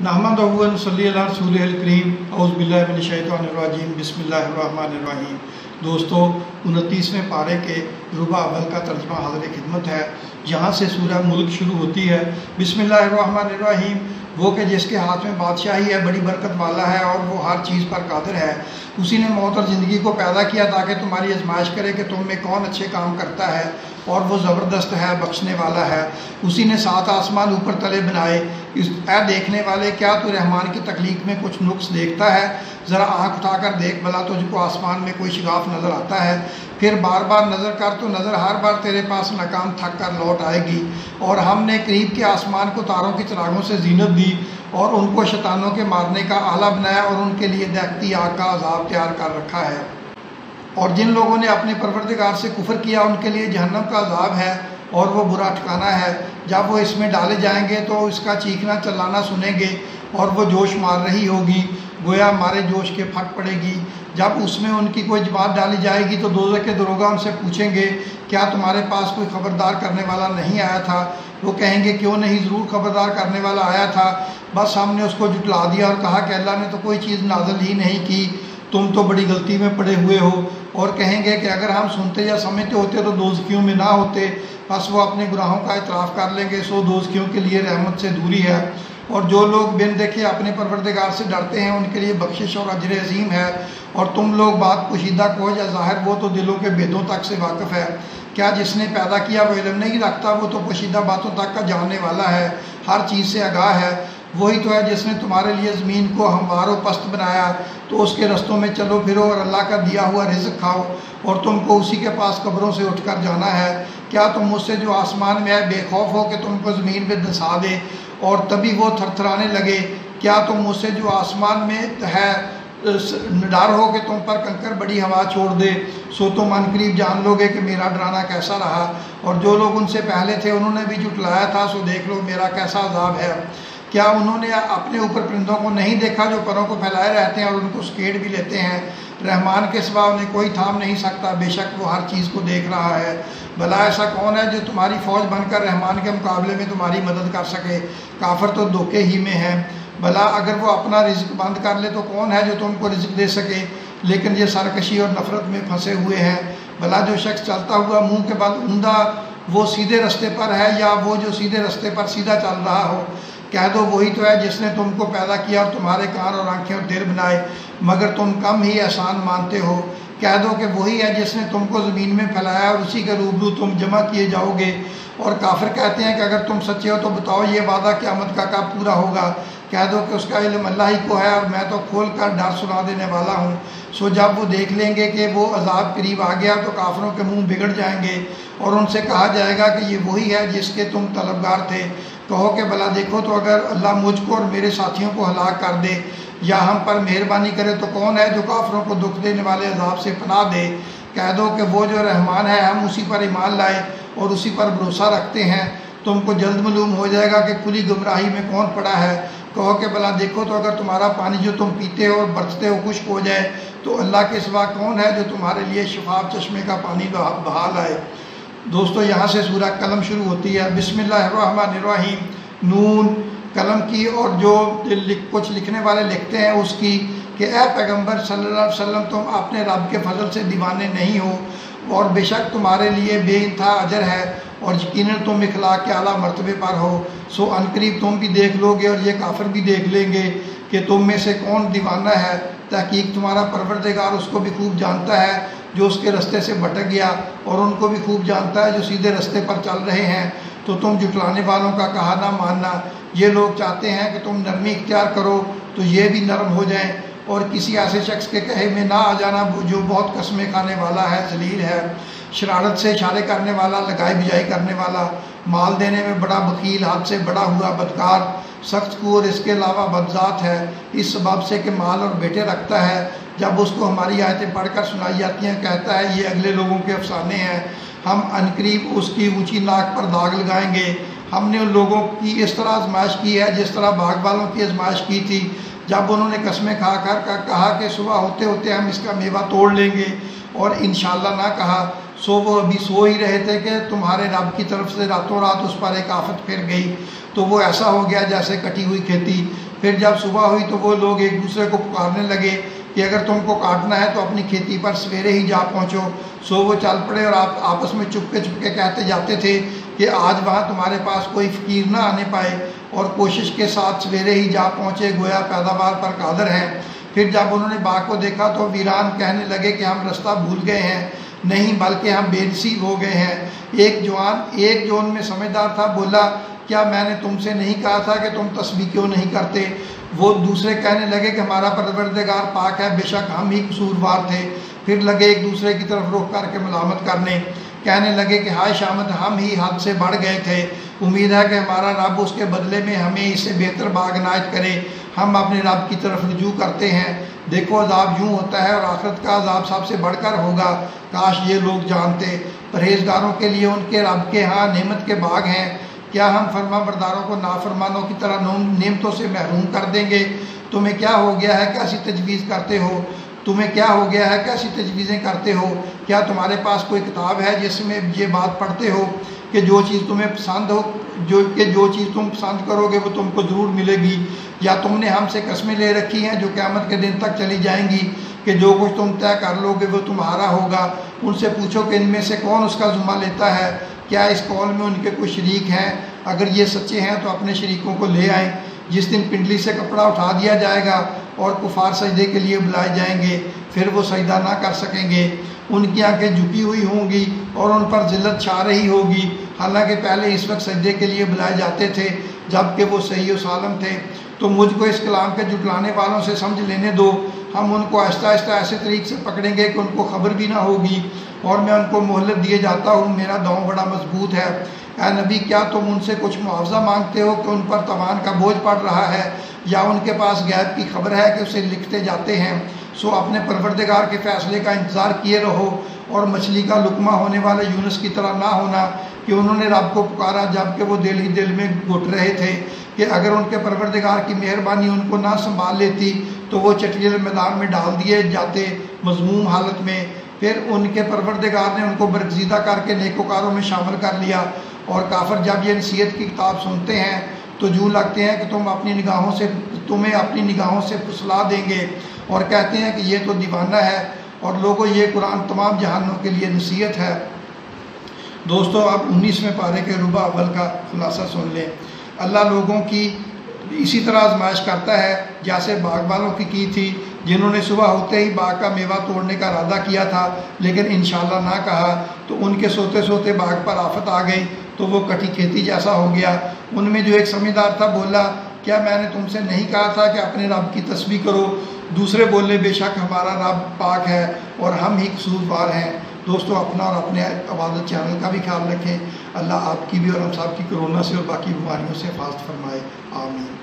नहमदुहु व नसल्ली अला रसूलिहिल करीम औज़ु बिल्लाहि मिनश शैतानिर रजीम बिस्मिल्लाहिर रहमानिर रहीम। दोस्तों, 29वें पारे के रुबा अव्वल का तर्जुमा हाज़िर खिदमत है। यहाँ से सूरह मुल्क शुरू होती है। बिस्मिल्लाहिर रहमानिर रहीम। वो कि जिसके हाथ में बादशाही है, बड़ी बरकत वाला है और वो हर चीज़ पर कादिर है। उसी ने मौत और ज़िंदगी को पैदा किया ताकि तुम्हारी आजमाइश करे कि तुम में कौन अच्छे काम करता है, और वो ज़बरदस्त है, बख्शने वाला है। उसी ने 7 आसमान ऊपर तले बनाए। ऐ देखने वाले, क्या तू रहमान की तख्लीक में कुछ नुक्स देखता है? ज़रा आँख उठाकर देख भला, तुझको आसमान में कोई शिगाफ नज़र आता है? फिर बार बार नज़र कर तो नज़र हर बार तेरे पास नाकाम थक कर लौट आएगी। और हमने करीब के आसमान को तारों की चिरागों से जीनत दी और उनको शैतानों के मारने का आला बनाया और उनके लिए दहकती आग का अजाब तैयार कर रखा है। और जिन लोगों ने अपने परवरदिगार से कुफर किया, उनके लिए जहन्नम का अजाब है और वो बुरा ठिकाना है। जब वो इसमें डाले जाएंगे तो इसका चीखना चिल्लाना सुनेंगे और वो जोश मार रही होगी, गोया मारे जोश के फट पड़ेगी। जब उसमें उनकी कोई जमात डाली जाएगी तो दोज़ख के दरोगा उनसे पूछेंगे, क्या तुम्हारे पास कोई खबरदार करने वाला नहीं आया था? वो कहेंगे, क्यों नहीं, ज़रूर खबरदार करने वाला आया था, बस हमने उसको जुटला दिया और कहा कि अल्लाह ने तो कोई चीज़ नाज़िल ही नहीं की, तुम तो बड़ी गलती में पड़े हुए हो। और कहेंगे कि अगर हम सुनते या समझते होते तो दोज़खियों में ना होते। बस वो अपने गुनाहों का इतराफ़ कर लेंगे, सो दोज़खियों के लिए रहमत से दूरी है। और जो लोग बिन देखे अपने परवरदिगार से डरते हैं, उनके लिए बख्शिश और अजर अज़ीम है। और तुम लोग बात पोशीदा को या ज़ाहिर, वो तो दिलों के भेदों तक से वाकिफ़ है। क्या जिसने पैदा किया वो इल्म नहीं रखता? वो तो पोशीदा बातों तक का जानने वाला है, हर चीज़ से आगाह है। वही तो है जिसने तुम्हारे लिए ज़मीन को हमवार व पस्त बनाया, तो उसके रस्तों में चलो फिरो और अल्लाह का दिया हुआ रिज़्क़ खाओ, और तुमको उसी के पास कब्रों से उठकर जाना है। क्या तुम मुझसे जो आसमान में है बेखौफ हो कि तुमको ज़मीन पे धंसा दे और तभी वो थरथराने लगे? क्या तुम मुझसे जो आसमान में है डर हो कि तुम पर कंकर बड़ी हवा छोड़ दे? सो तुम अनकरीब जान लोगे कि मेरा डराना कैसा रहा। और जो लोग उनसे पहले थे उन्होंने भी जुटलाया था, सो देख लो मेरा कैसा अजाब है। क्या उन्होंने अपने ऊपर परिंदों को नहीं देखा जो परों को फैलाए रहते हैं और उनको स्केट भी लेते हैं? रहमान के सिवा उन्हें कोई थाम नहीं सकता, बेशक वो हर चीज़ को देख रहा है। भला ऐसा कौन है जो तुम्हारी फ़ौज बनकर रहमान के मुकाबले में तुम्हारी मदद कर सके? काफिर तो धोखे ही में है। भला अगर वो अपना रिज़्क़ बंद कर ले तो कौन है जो तुमको रिज़्क़ दे सके? लेकिन ये सरकशी और नफ़रत में फंसे हुए हैं। भला जो शख्स चलता हुआ मुँह के बाद ऊंधा, वो सीधे रास्ते पर है या वो जो सीधे रास्ते पर सीधा चल रहा हो? कह दो, वही तो है जिसने तुमको पैदा किया और तुम्हारे कान और आंखें और दिल बनाए, मगर तुम कम ही एहसान मानते हो। कह दो कि वही है जिसने तुमको ज़मीन में फैलाया और उसी के रूबरू तुम जमा किए जाओगे। और काफिर कहते हैं कि अगर तुम सच्चे हो तो बताओ ये वादा क़यामत का कब पूरा होगा? कह दो कि उसका इल्म अल्लाह ही को है और मैं तो खोल कर डर सुना देने वाला हूँ। सो जब वो देख लेंगे कि वो अजाब करीब आ गया तो काफिरों के मुँह बिगड़ जाएंगे और उनसे कहा जाएगा कि ये वही है जिसके तुम तलबगार थे। कहो कि भला देखो तो अगर अल्लाह मुझको और मेरे साथियों को हलाक कर दे या हम पर मेहरबानी करे तो कौन है जो काफिरों को दुख देने वाले अजाब से पनाह दे? कह दो कि वो जो रहमान है, हम उसी पर ईमान लाए और उसी पर भरोसा रखते हैं। तुमको जल्द मालूम हो जाएगा कि खुली गुमराही में कौन पड़ा है। कहो कि भला देखो तो अगर तुम्हारा पानी जो तुम पीते हो और बरतते हो खुश्क हो जाए तो अल्लाह के सिवा कौन है जो तुम्हारे लिए शफाफ चश्मे का पानी बहा लाए? दोस्तों, यहाँ से सूरह कलम शुरू होती है। बिस्मिल्लाहिर्रहमानिर्रहीम। नून कलम की और जो कुछ लिखने वाले लिखते हैं उसकी कि ए पैगंबर सल्लल्लाहु अलैहि वसल्लम, तुम अपने रब के फजल से दीवाने नहीं हो और बेशक तुम्हारे लिए बेइंतहा अजर है और यकीनन तुम इखलाक के आला मर्तबे पर हो। सो अनकरीब तुम भी देख लोगे और ये काफिर भी देख लेंगे कि तुम में से कौन दीवाना है। तहकीक तुम्हारा परवरदिगार उसको भी खूब जानता है जो उसके रास्ते से भटक गया और उनको भी खूब जानता है जो सीधे रास्ते पर चल रहे हैं। तो तुम जुटलाने वालों का कहा ना मानना। ये लोग चाहते हैं कि तुम नरमी इख्तियार करो तो ये भी नरम हो जाएं, और किसी ऐसे शख्स के कहे में ना आ जाना जो बहुत कस्में खाने वाला है, जलील है, शरारत से इशारे करने वाला, लगाई बिजाई करने वाला, माल देने में बड़ा बकील, हाथ से बड़ा हुआ बदकार, सख्त को और इसके अलावा बदजात है, इस सबब से कि माल और बेटे रखता है। जब उसको हमारी आयतें पढ़कर सुनाई जाती हैं कहता है ये अगले लोगों के अफसाने हैं, हम अनकरीब उसकी ऊंची नाक पर दाग लगाएंगे। हमने उन लोगों की इस तरह आजमाइश की है जिस तरह बाग वालों की आजमाइश की थी, जब उन्होंने कस्में खा कर कहा कि सुबह होते होते हम इसका मेवा तोड़ लेंगे और इंशाअल्लाह ना कहा। सो वो अभी सो ही रहे थे कि तुम्हारे रब की तरफ से रातों रात उस पर एक आफत फिर गई, तो वो ऐसा हो गया जैसे कटी हुई खेती। پھر جب صبح ہوئی تو وہ لوگ ایک دوسرے کو پکارنے لگے کہ اگر تم کو کاٹنا ہے تو اپنی کھیتی پر سویرے ہی جا پہنچو. سو وہ چل پڑے اور آپس میں چپکے چپکے کہتے جاتے تھے کہ آج وہاں تمہارے پاس کوئی فقیر نہ آنے پائے، اور کوشش کے ساتھ سویرے ہی جا پہنچے، گویا پیداوار پر قادر ہیں. پھر جب انہوں نے باغ کو دیکھا تو ویران کہنے لگے کہ ہم رستہ بھول گئے ہیں، نہیں بلکہ ہم بے نصیب ہو گئے ہیں. ایک جو ان میں سمجھدار تھا بولا، کیا میں نے تم سے نہیں کہا تھا کہ تم تسبیح کیوں نہیں کرتے؟ وہ دوسرے کہنے لگے کہ ہمارا پروردگار پاک ہے، بے شک ہم ہی قصوروار تھے. پھر لگے ایک دوسرے کی طرف رخ کر کے ملامت کرنے، کہنے لگے کہ ہائے شامت، ہم ہی حد سے بڑھ گئے تھے. امید ہے کہ ہمارا رب اس کے بدلے میں ہمیں اس سے بہتر باغ عنایت کرے. ہم اپنے رب کی طرف رجوع کرتے ہیں. دیکھو عذاب یوں ہوتا ہے اور آخرت کا عذاب سب سے بڑھ کر ہوگا. کاش یہ لوگ جانتے. پرہیزگاروں کے لیے ان کے رب کے ہاں نعمت کے باغ ہیں. کیا ہم فرما برداروں کو نافرمانوں کی طرح نعمتوں سے محروم کر دیں گے؟ تمہیں کیا ہو گیا ہے، کیسی تجویز کرتے ہو؟ تمہیں کیا ہو گیا ہے، کیسی تجویزیں کرتے ہو؟ کیا تمہارے پاس کوئی کتاب ہے جس میں یہ بات پڑھتے ہو کہ جو چیز تمہیں پسند ہو، جو چیز تم پسند کرو گے وہ تم کو ضرور ملے گی؟ یا تم نے ہم سے قسمیں لے رکھی ہیں جو قیامت کے دن تک چلی جائیں گی کہ جو کچھ تم طے کر لو گے وہ تمہارا ہوگا؟ ان سے پوچھو کہ ان میں سے کون اس کا ذمہ لیتا ہے؟ کیا اس قول میں ان کے کوئی شریک ہیں؟ اگر یہ سچے ہیں تو اپنے شریکوں کو لے آئیں. جس دن پنڈلی سے کپڑا اٹھا دیا جائے گا اور کفار سجدے کے لیے بلائے جائیں گے، پھر وہ سجدہ نہ کر سکیں گے. ان کی آنکھیں جھکی ہوئی ہوں گی اور ان پر ذلت چھا رہی ہوگی، حالانکہ پہلے اس وقت سجدے کے لیے بلائے جاتے تھے جب کہ وہ صحیح و سالم تھے. تو مجھ کو اس کلام کے جھٹلانے والوں سے سمجھ لینے دو. ہم ان کو آہستہ آہستہ ایسے طریق سے پکڑیں گے کہ ان کو خبر بھی نہ ہوگی، اور میں ان کو مہلت دیے جاتا ہوں، میرا داؤں بڑا مضبوط ہے. اے نبی، کیا تم ان سے کچھ معاوضہ مانگتے ہو کہ ان پر تاوان کا بوجھ پڑ رہا ہے، یا ان کے پاس غیب کی خبر ہے کہ اسے لکھتے جاتے ہیں؟ سو اپنے پروردگار کے فیصلے کا انتظار کیے رہو، اور مچھلی کا لقمہ ہونے والے یونس کی طرح نہ ہونا کہ انہوں نے رب کو پکارا جب کہ وہ دل ہی دل میں گھٹ رہے تھے، کہ اگر ان کے پروردگار کی مہربانی ان کو نہ سنبھال لیتی تو وہ چٹیل میدان میں ڈال دیے جاتے مذموم حالت میں. پھر ان کے پروردگار نے ان کو برگزیدہ کر کے نیکوکاروں میں شامل کر لیا. اور کافر جب یہ نصیحت کی کتاب سنتے ہیں تو یوں لگتے ہیں کہ تمہیں اپنی نگاہوں سے پھسلا دیں گے، اور کہتے ہیں کہ یہ تو دیوانہ ہے. اور لوگوں، یہ قرآن تمام جہانوں کے لیے نصیحت ہے. دوستو، اب 19ویں پارے کے ربع اول کا خلاصہ سن لیں. اللہ لوگوں کی اسی طرح آزمائش کرتا ہے جیسے باغ والوں کی تھی، جنہوں نے صبح ہوتے ہی باغ کا میوہ توڑنے کا ارادہ کیا تھا لیکن انشاءاللہ نہ کہا، تو ان کے سوتے سوتے باغ پر آفت آ گئی تو وہ کٹی کھیتی جیسا ہو گیا. ان میں جو ایک سمجھدار تھا بولا، کیا میں نے تم سے نہیں کہا تھا کہ اپنے رب کی تسبیح کرو؟ دوسرے بولے، بے شک ہمارا رب پاک ہے اور ہم ہی قصوروار ہیں. دوستو، اپنا اور اپنے عبادت چینل کا بھی خیال رکھیں. اللہ آپ کی بھی اور ہم سب کی کورونا سے اور باقی بیماریوں سے حفاظت فرمائے. آمین.